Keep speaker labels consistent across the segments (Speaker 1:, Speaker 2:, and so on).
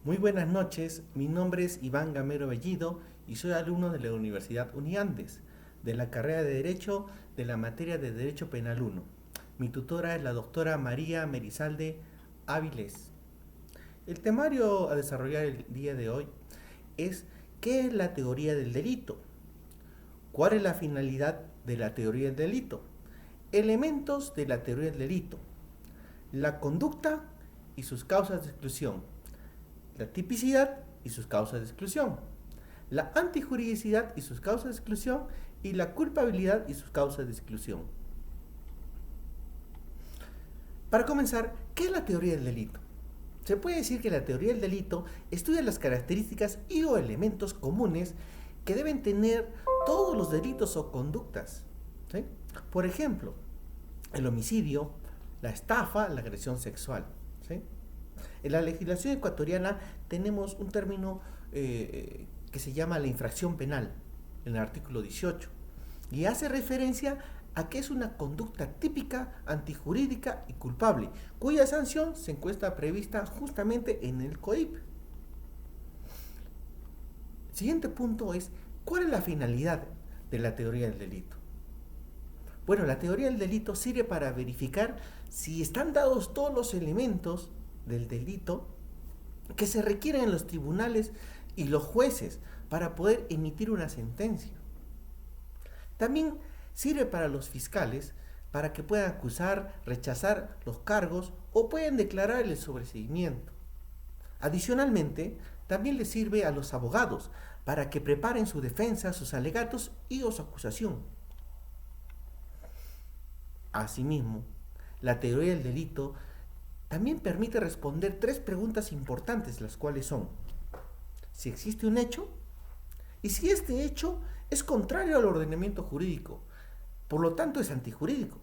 Speaker 1: Muy buenas noches, mi nombre es Iván Gamero Bellido y soy alumno de la Universidad Uniandes, de la carrera de Derecho de la materia de Derecho Penal 1. Mi tutora es la doctora María Merizalde Áviles. El temario a desarrollar el día de hoy es ¿qué es la teoría del delito? ¿Cuál es la finalidad de la teoría del delito? Elementos de la teoría del delito. La conducta y sus causas de exclusión. La tipicidad y sus causas de exclusión, la antijuridicidad y sus causas de exclusión y la culpabilidad y sus causas de exclusión. Para comenzar, ¿qué es la teoría del delito? Se puede decir que la teoría del delito estudia las características y o elementos comunes que deben tener todos los delitos o conductas. ¿Sí? Por ejemplo, el homicidio, la estafa, la agresión sexual. ¿Sí? En la legislación ecuatoriana tenemos un término que se llama la infracción penal, en el artículo 18, y hace referencia a que es una conducta típica, antijurídica y culpable, cuya sanción se encuentra prevista justamente en el COIP. El siguiente punto es, ¿cuál es la finalidad de la teoría del delito? Bueno, la teoría del delito sirve para verificar si están dados todos los elementos del delito que se requieren en los tribunales y los jueces para poder emitir una sentencia. También sirve para los fiscales para que puedan acusar, rechazar los cargos o pueden declarar el sobreseimiento. Adicionalmente, también le sirve a los abogados para que preparen su defensa, sus alegatos y su acusación. Asimismo, la teoría del delito también permite responder tres preguntas importantes, las cuales son si existe un hecho y si este hecho es contrario al ordenamiento jurídico, por lo tanto es antijurídico.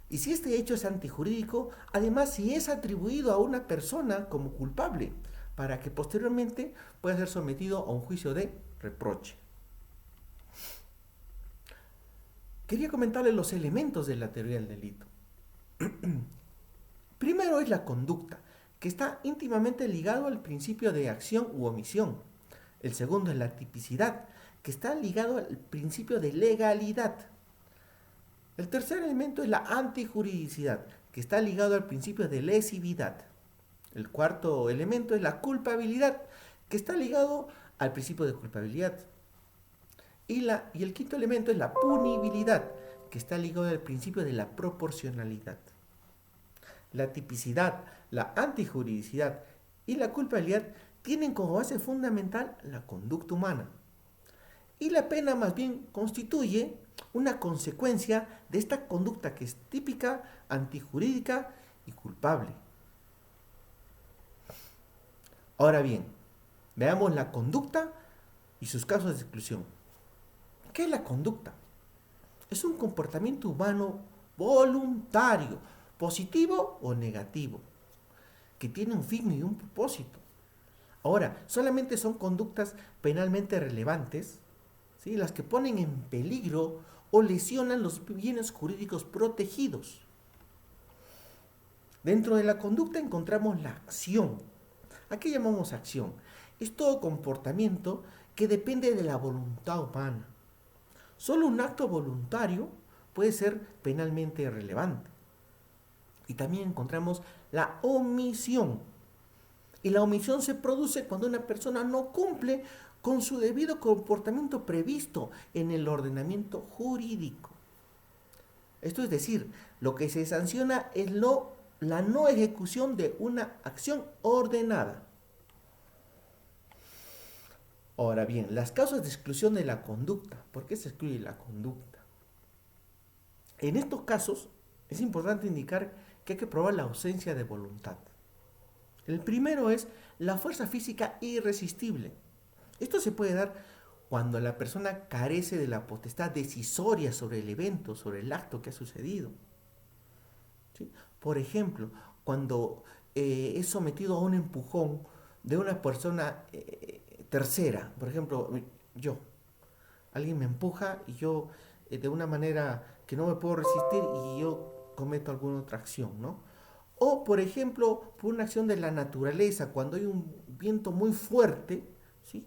Speaker 1: Y si este hecho es antijurídico, además si es atribuido a una persona como culpable, para que posteriormente pueda ser sometido a un juicio de reproche. Quería comentarles los elementos de la teoría del delito. Primero es la conducta, que está íntimamente ligado al principio de acción u omisión. El segundo es la tipicidad, que está ligado al principio de legalidad. El tercer elemento es la antijuridicidad, que está ligado al principio de lesividad. El cuarto elemento es la culpabilidad, que está ligado al principio de culpabilidad. Y el quinto elemento es la punibilidad, que está ligado al principio de la proporcionalidad. La tipicidad, la antijuridicidad y la culpabilidad tienen como base fundamental la conducta humana. Y la pena más bien constituye una consecuencia de esta conducta que es típica, antijurídica y culpable. Ahora bien, veamos la conducta y sus casos de exclusión. ¿Qué es la conducta? Es un comportamiento humano voluntario, positivo o negativo, que tiene un fin y un propósito. Ahora, solamente son conductas penalmente relevantes, ¿sí?, las que ponen en peligro o lesionan los bienes jurídicos protegidos. Dentro de la conducta encontramos la acción. ¿A qué llamamos acción? Es todo comportamiento que depende de la voluntad humana. Solo un acto voluntario puede ser penalmente relevante. Y también encontramos la omisión. Y la omisión se produce cuando una persona no cumple con su debido comportamiento previsto en el ordenamiento jurídico. Esto es decir, lo que se sanciona es la no ejecución de una acción ordenada. Ahora bien, las causas de exclusión de la conducta. ¿Por qué se excluye la conducta? En estos casos es importante indicar que hay que probar la ausencia de voluntad. El primero es la fuerza física irresistible. Esto se puede dar cuando la persona carece de la potestad decisoria sobre el evento, sobre el acto que ha sucedido. ¿Sí? Por ejemplo, cuando es sometido a un empujón de una persona tercera, por ejemplo, yo, alguien me empuja y yo de una manera que no me puedo resistir y yo cometo alguna otra acción, ¿no? O, por ejemplo, por una acción de la naturaleza, cuando hay un viento muy fuerte, ¿sí?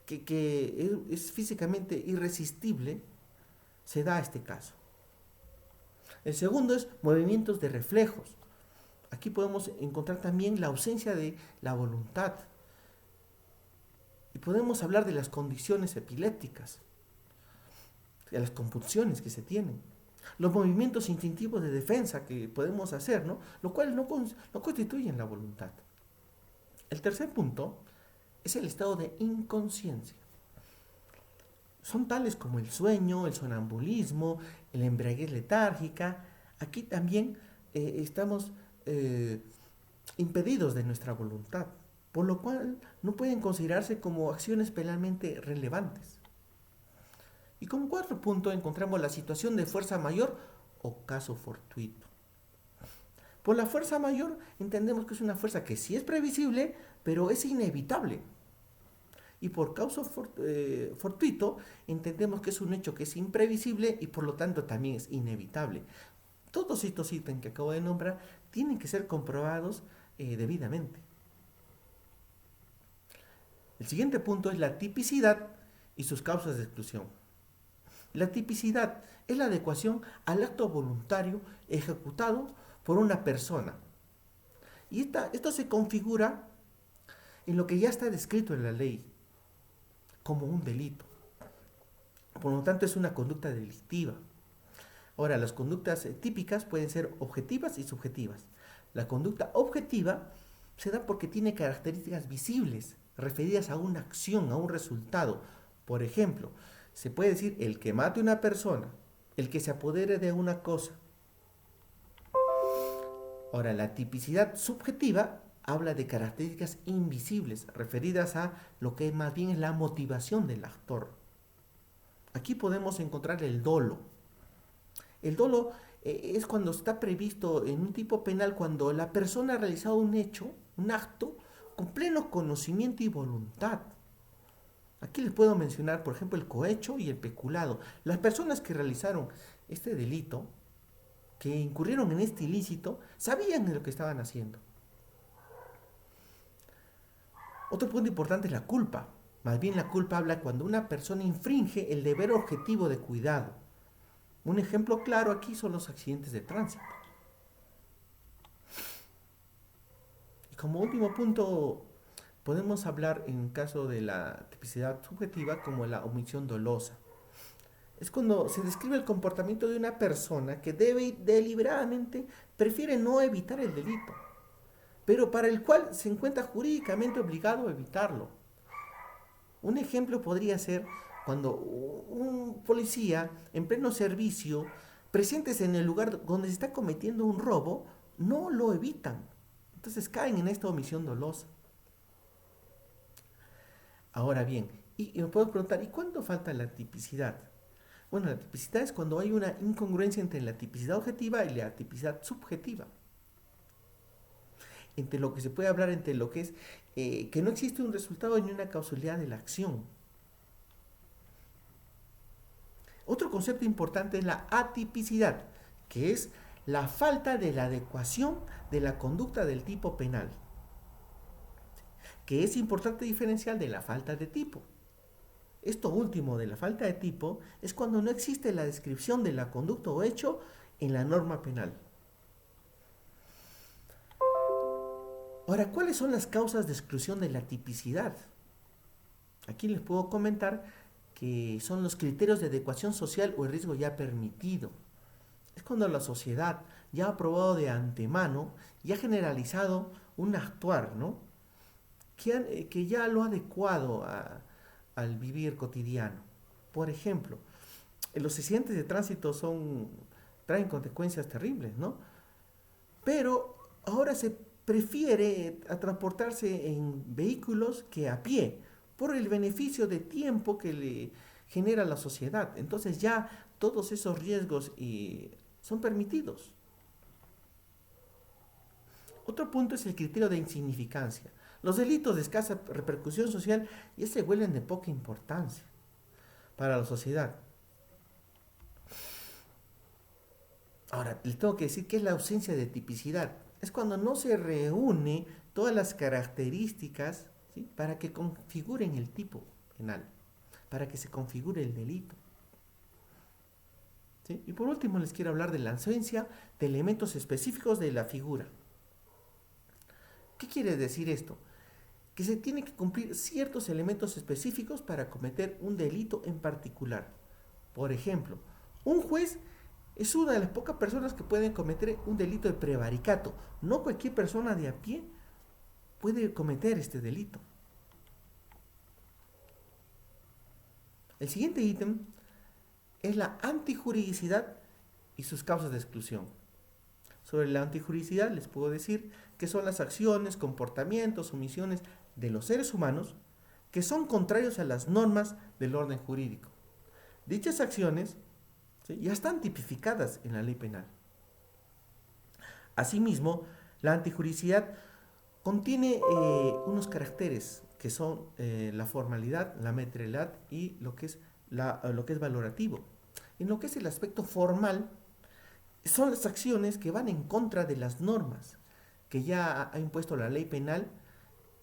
Speaker 1: que es físicamente irresistible, se da este caso. El segundo es movimientos de reflejos. Aquí podemos encontrar también la ausencia de la voluntad. Y podemos hablar de las condiciones epilépticas, de las convulsiones que se tienen, los movimientos instintivos de defensa que podemos hacer, ¿no? Lo cual no constituyen la voluntad. El tercer punto es el estado de inconsciencia. Son tales como el sueño, el sonambulismo, el embriaguez letárgica. Aquí también estamos impedidos de nuestra voluntad, por lo cual no pueden considerarse como acciones penalmente relevantes. Y como cuarto punto encontramos la situación de fuerza mayor o caso fortuito. Por la fuerza mayor entendemos que es una fuerza que sí es previsible, pero es inevitable. Y por causa fortuito entendemos que es un hecho que es imprevisible y por lo tanto también es inevitable. Todos estos ítems que acabo de nombrar tienen que ser comprobados debidamente. El siguiente punto es la tipicidad y sus causas de exclusión. La tipicidad es la adecuación al acto voluntario ejecutado por una persona. Y esto se configura en lo que ya está descrito en la ley como un delito. Por lo tanto, es una conducta delictiva. Ahora, las conductas típicas pueden ser objetivas y subjetivas. La conducta objetiva se da porque tiene características visibles referidas a una acción, a un resultado. Por ejemplo, se puede decir el que mate a una persona, el que se apodere de una cosa. Ahora, la tipicidad subjetiva habla de características invisibles referidas a lo que más bien es la motivación del actor. Aquí podemos encontrar el dolo. El dolo es cuando está previsto en un tipo penal cuando la persona ha realizado un hecho, un acto, con pleno conocimiento y voluntad. Aquí les puedo mencionar, por ejemplo, el cohecho y el peculado. Las personas que realizaron este delito, que incurrieron en este ilícito, sabían de lo que estaban haciendo. Otro punto importante es la culpa. Más bien la culpa habla cuando una persona infringe el deber objetivo de cuidado. Un ejemplo claro aquí son los accidentes de tránsito. Y como último punto, podemos hablar en caso de la tipicidad subjetiva como la omisión dolosa. Es cuando se describe el comportamiento de una persona que deliberadamente prefiere no evitar el delito, pero para el cual se encuentra jurídicamente obligado a evitarlo. Un ejemplo podría ser cuando un policía en pleno servicio, presentes en el lugar donde se está cometiendo un robo, no lo evitan. Entonces caen en esta omisión dolosa. Ahora bien, y me puedo preguntar, ¿y cuándo falta la tipicidad? Bueno, la tipicidad es cuando hay una incongruencia entre la tipicidad objetiva y la tipicidad subjetiva. Entre lo que se puede hablar entre lo que es que no existe un resultado ni una causalidad de la acción. Otro concepto importante es la atipicidad, que es la falta de la adecuación de la conducta del tipo penal, que es importante diferenciar de la falta de tipo. Esto último de la falta de tipo es cuando no existe la descripción de la conducta o hecho en la norma penal. Ahora, ¿cuáles son las causas de exclusión de la tipicidad? Aquí les puedo comentar que son los criterios de adecuación social o el riesgo ya permitido. Es cuando la sociedad ya ha aprobado de antemano y ha generalizado un actuar, ¿no? Que ya lo ha adecuado al vivir cotidiano. Por ejemplo, los accidentes de tránsito traen consecuencias terribles, ¿no? Pero ahora se prefiere a transportarse en vehículos que a pie, por el beneficio de tiempo que le genera la sociedad. Entonces ya todos esos riesgos son permitidos. Otro punto es el criterio de insignificancia. Los delitos de escasa repercusión social ya se vuelven de poca importancia para la sociedad. Ahora, les tengo que decir que es la ausencia de tipicidad. Es cuando no se reúne todas las características, ¿sí?, para que configuren el tipo penal, para que se configure el delito. ¿Sí? Y por último les quiero hablar de la ausencia de elementos específicos de la figura. ¿Qué quiere decir esto? Que se tiene que cumplir ciertos elementos específicos para cometer un delito en particular. Por ejemplo, un juez es una de las pocas personas que pueden cometer un delito de prevaricato. No cualquier persona de a pie puede cometer este delito. El siguiente ítem es la antijuridicidad y sus causas de exclusión. Sobre la antijuridicidad les puedo decir que son las acciones, comportamientos, omisiones de los seres humanos que son contrarios a las normas del orden jurídico. Dichas acciones, ¿sí?, ya están tipificadas en la ley penal. Asimismo, la antijuridicidad contiene unos caracteres que son la formalidad, la materialidad y lo que es valorativo. En lo que es el aspecto formal, son las acciones que van en contra de las normas que ya ha impuesto la ley penal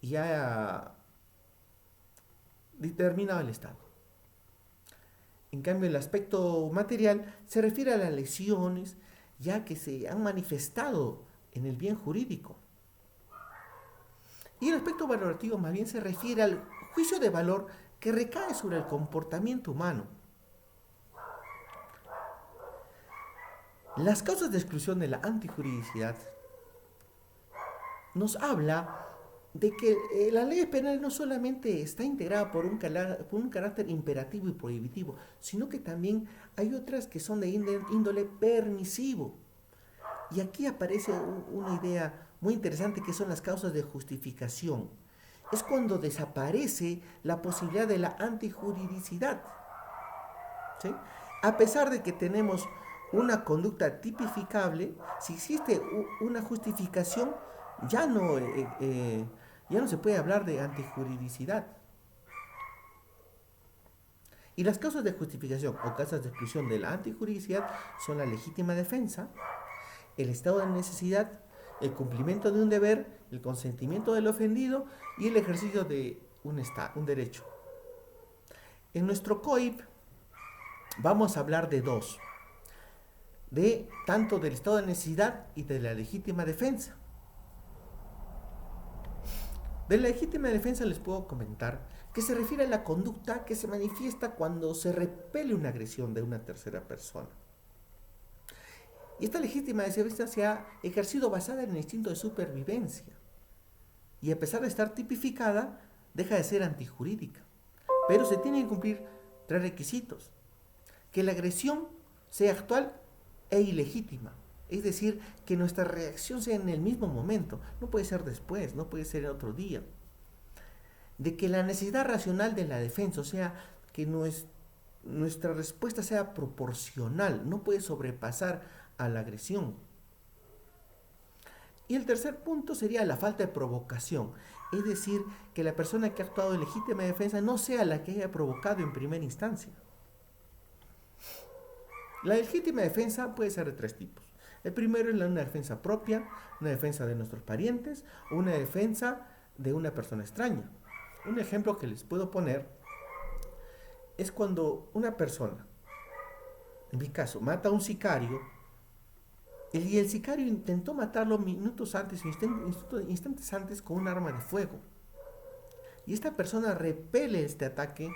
Speaker 1: y ha determinado el Estado. En cambio, el aspecto material se refiere a las lesiones ya que se han manifestado en el bien jurídico. Y el aspecto valorativo más bien se refiere al juicio de valor que recae sobre el comportamiento humano. Las causas de exclusión de la antijuridicidad nos habla de que la ley penal no solamente está integrada por un carácter imperativo y prohibitivo, sino que también hay otras que son de índole permisivo. Y aquí aparece una idea muy interesante que son las causas de justificación. Es cuando desaparece la posibilidad de la antijuridicidad, ¿sí? A pesar de que tenemos una conducta tipificable, si existe una justificación, ya no se puede hablar de antijuridicidad. Y las causas de justificación o causas de exclusión de la antijuridicidad son la legítima defensa, el estado de necesidad, el cumplimiento de un deber, el consentimiento del ofendido y el ejercicio de un derecho. En nuestro COIP vamos a hablar de dos, de tanto del estado de necesidad y de la legítima defensa. De la legítima defensa les puedo comentar que se refiere a la conducta que se manifiesta cuando se repele una agresión de una tercera persona. Y esta legítima defensa se ha ejercido basada en el instinto de supervivencia. Y a pesar de estar tipificada, deja de ser antijurídica. Pero se tienen que cumplir tres requisitos. Que la agresión sea actual e ilegítima. Es decir, que nuestra reacción sea en el mismo momento. No puede ser después, no puede ser en otro día. De que la necesidad racional de la defensa, o sea, que nuestra respuesta sea proporcional, no puede sobrepasar a la agresión. Y el tercer punto sería la falta de provocación. Es decir, que la persona que ha actuado en legítima defensa no sea la que haya provocado en primera instancia. La legítima defensa puede ser de tres tipos. El primero es una defensa propia, una defensa de nuestros parientes o una defensa de una persona extraña. Un ejemplo que les puedo poner es cuando una persona, en mi caso, mata a un sicario y el sicario intentó matarlo minutos antes, instantes antes con un arma de fuego. Y esta persona repele este ataque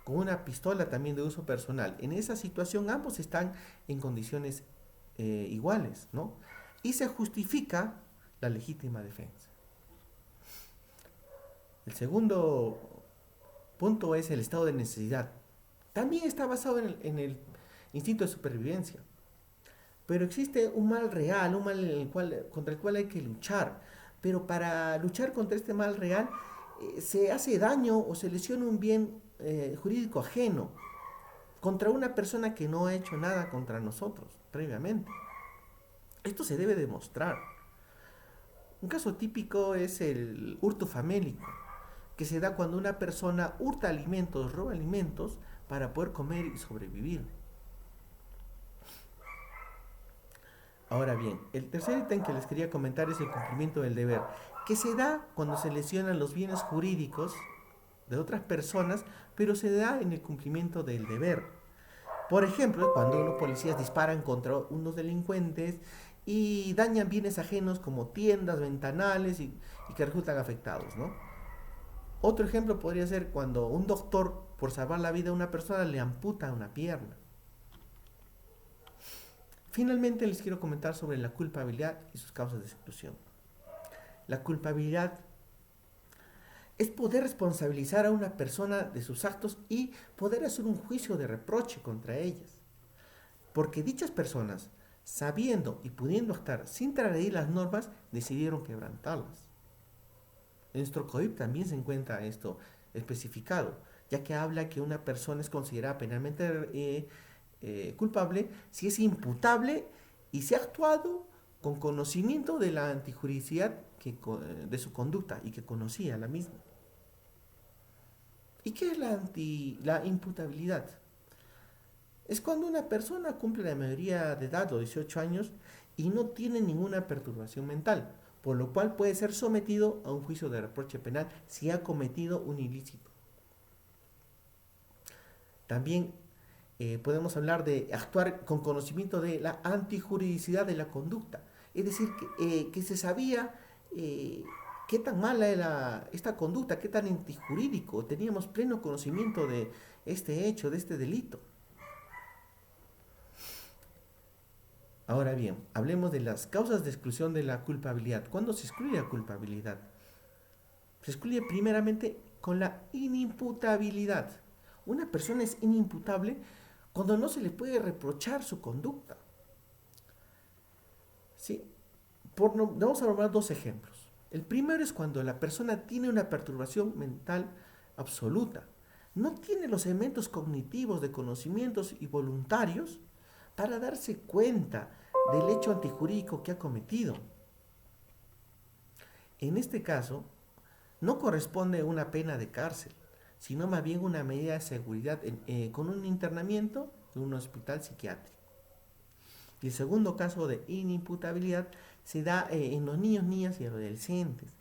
Speaker 1: con una pistola también de uso personal. En esa situación ambos están en condiciones iguales, ¿no? Y se justifica la legítima defensa. El segundo punto es el estado de necesidad. También está basado en el instinto de supervivencia. Pero existe un mal real, un mal contra el cual hay que luchar. Pero para luchar contra este mal real se hace daño o se lesiona un bien jurídico ajeno contra una persona que no ha hecho nada contra nosotros previamente. Esto se debe demostrar. Un caso típico es el hurto famélico, que se da cuando una persona hurta alimentos, roba alimentos para poder comer y sobrevivir. Ahora bien, el tercer ítem que les quería comentar es el cumplimiento del deber, que se da cuando se lesionan los bienes jurídicos de otras personas, pero se da en el cumplimiento del deber. Por ejemplo, cuando unos policías disparan contra unos delincuentes y dañan bienes ajenos como tiendas, ventanales y que resultan afectados, ¿no? Otro ejemplo podría ser cuando un doctor, por salvar la vida de una persona, le amputa una pierna. Finalmente les quiero comentar sobre la culpabilidad y sus causas de exclusión. La culpabilidad es poder responsabilizar a una persona de sus actos y poder hacer un juicio de reproche contra ellas. Porque dichas personas, sabiendo y pudiendo actuar sin transgredir las normas, decidieron quebrantarlas. En nuestro código también se encuentra esto especificado, ya que habla que una persona es considerada penalmente culpable si es imputable y si ha actuado con conocimiento de la antijuricidad de su conducta y que conocía la misma. ¿Y qué es la imputabilidad? Es cuando una persona cumple la mayoría de edad, los 18 años, y no tiene ninguna perturbación mental, por lo cual puede ser sometido a un juicio de reproche penal si ha cometido un ilícito. También podemos hablar de actuar con conocimiento de la antijuridicidad de la conducta, es decir, que se sabía qué tan mala era esta conducta, qué tan antijurídico, teníamos pleno conocimiento de este hecho, de este delito. Ahora bien, hablemos de las causas de exclusión de la culpabilidad. ¿Cuándo se excluye la culpabilidad? Se excluye primeramente con la inimputabilidad. Una persona es inimputable cuando no se le puede reprochar su conducta. ¿Sí? Vamos a nombrar dos ejemplos. El primero es cuando la persona tiene una perturbación mental absoluta. No tiene los elementos cognitivos de conocimientos y voluntarios para darse cuenta del hecho antijurídico que ha cometido. En este caso, no corresponde una pena de cárcel, sino más bien una medida de seguridad con un internamiento en un hospital psiquiátrico. Y el segundo caso de inimputabilidad se da en los niños, niñas y adolescentes,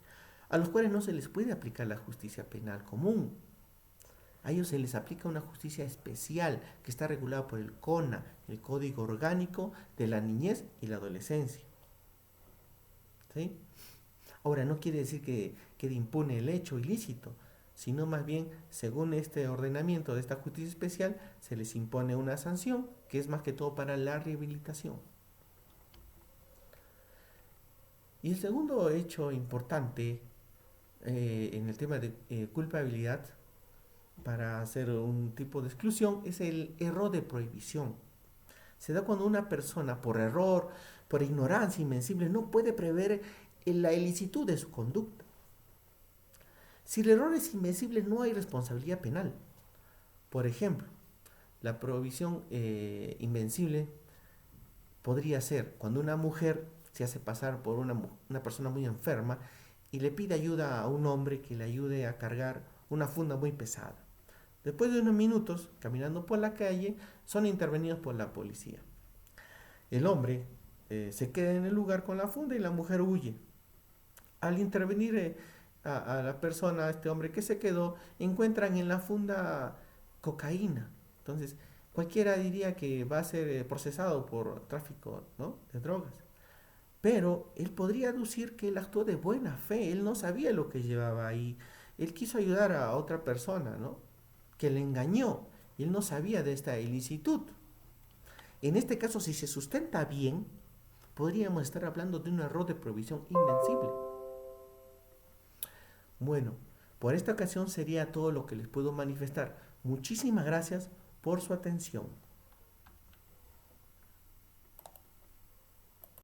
Speaker 1: a los cuales no se les puede aplicar la justicia penal común. A ellos se les aplica una justicia especial que está regulada por el CONA, el Código Orgánico de la Niñez y la Adolescencia. ¿Sí? Ahora, no quiere decir que quede impune el hecho ilícito, sino más bien, según este ordenamiento de esta justicia especial, se les impone una sanción que es más que todo para la rehabilitación. Y el segundo hecho importante en el tema de culpabilidad para hacer un tipo de exclusión es el error de prohibición. Se da cuando una persona por error, por ignorancia invencible, no puede prever la ilicitud de su conducta. Si el error es invencible, no hay responsabilidad penal. Por ejemplo, la prohibición invencible podría ser cuando una mujer se hace pasar por una persona muy enferma y le pide ayuda a un hombre que le ayude a cargar una funda muy pesada. Después de unos minutos, caminando por la calle, son intervenidos por la policía. El hombre se queda en el lugar con la funda y la mujer huye. Al intervenir a la persona, a este hombre que se quedó, encuentran en la funda cocaína. Entonces, cualquiera diría que va a ser procesado por tráfico, ¿no?, de drogas. Pero él podría aducir que él actuó de buena fe, él no sabía lo que llevaba ahí. Él quiso ayudar a otra persona, ¿no?, que le engañó, y él no sabía de esta ilicitud. En este caso, si se sustenta bien, podríamos estar hablando de un error de prohibición invencible. Bueno, por esta ocasión sería todo lo que les puedo manifestar. Muchísimas gracias por su atención.